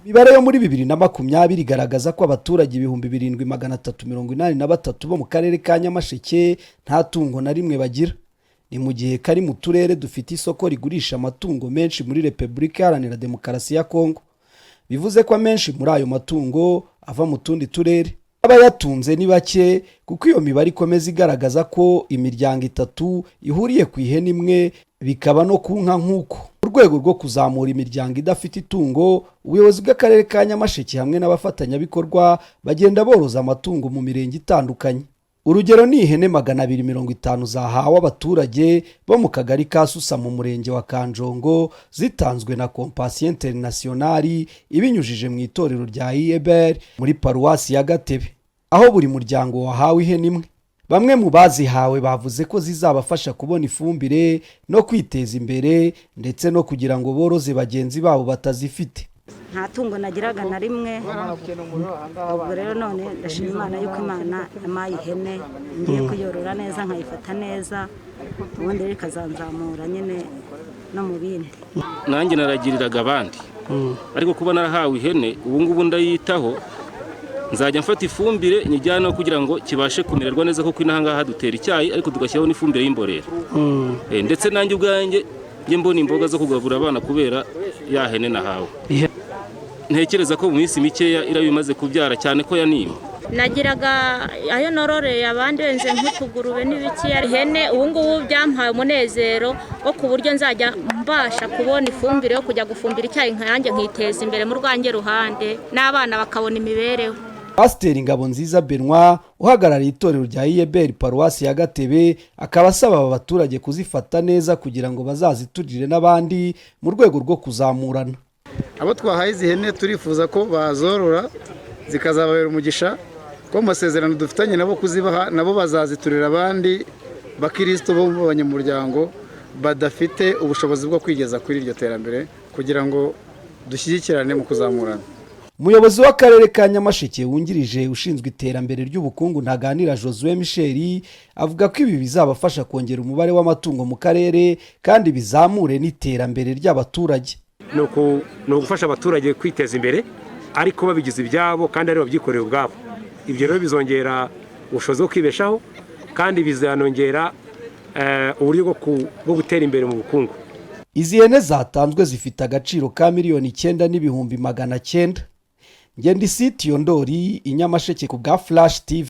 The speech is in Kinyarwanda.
Imibare yo muri 2020 igaragaza ko abaturage 7383 bo mu karere ka Nyamasheke nta tungo na rimwe bagira. Ni mu gihe kari mu turere dufite isoko rigurisha amatungo menshi muri Repubulika Iharanira Demokarasi ya Kongo. Bivuze ko menshi muri ayo matungo ava mu tundi turere. Abayatunze ni bake kuko iyo mibare ikomeza igaragaza ko imiryango 3 ihuriye ku ihene imwe, bikaba no ku nka nk'uko. Mu rwego rwo kuzamura imiryango idafite itungo, ubuyobozi bw'akarere ka Nyamasheke hamwe n'abafatanyabikorwa bagenda boroza amatungo mu mirenge itandukanye. Urugero ni ihene 250 zahawe abaturage bo mu kagari ka Susa mu murenge wa Kanjongo, zitanzwe na Compassion Internationale ibinyujije mu itorero rya IEBR muri paruwasi ya Gatebe, aho buri muryango wahawe ihene imwe. Bamwe mu bazihawe bavuze ko zizabafasha kubona ifumbire no kwiteza imbere ndetse no kugira ngo boroze bagenzi babo batazifite. Nta tungo nagiraga na rimwe, ubwo rero none ndashima Imana yuko Imana yamaye ihene, ngiye kuyorora neza nkayifata neza, ubundi rikazanzamura nyine no mu bindi. Nanjye naragiriraga abandi, ariko kuba narahawe ihene ubu ngubu ndayitaho, nzajya mfata ifumbire nyijyana kugira ngo kibashe kumererwa neza, kuko inahangaha dutera icyayi ariko tugashyiraho n'ifumbire y'imborera. Ndetse nanjye ubwanjye njye mbona imboga zo kugabura abana kubera ya hene nahawe. Ntekereza ko mu minsi mikeya irabimaze kubyara cyane ko yanimye. Nagiraga ayo nororeye abandi wenze nk'utugurube n'ibiki, ihene ubu ngubu byampaye umunezero wo ku buryo nzajya mbasha kubona ifumbire yo kujya gufumbira icyayi nkanjye nkiteza imbere mu rwanjye ruhande n'abana bakabona imibereho. Pasiteri Ngabonziza Benoit uhagarariye itorero rya IEBR paruwasi ya Gatebe akaba asaba aba baturage kuzifata neza kugira ngo bazaziturire n'abandi mu rwego rwo kuzamurana. Abo twahaye izi hene turifuza ko bazorora zikazababera umugisha, ko mu masezerano dufitanye nabo kuzibaha nabo bazaziturira abandi bakristo bo mu banyamuryango badafite ubushobozi bwo kwigeza kuri iryo terambere, kugira ngo dushyigikirane mu kuzamurana. Umuyobozi w'akarere ka Nyamasheke wungirije ushinzwe iterambere ry'ubukungu Ntaganira Josué Michel avuga ko ibi bizabafasha kongera umubare w'amatungo mu karere kandi bizamure n'iterambere ry'abaturage. No gufasha abaturage kwiteza imbere ariko babigize ibyabo kandi ari babyikorera ubwabo. Ibyo rero bizongera ubushobozi bwo kwibeshaho kandi bizanongera uburyo bwo gutera imbere mu bukungu. Izi hene zatanzwe zifite agaciro ka $9,900,000. Ngendi Siti Yondori, Inyamasheke ku bwa Flash TV.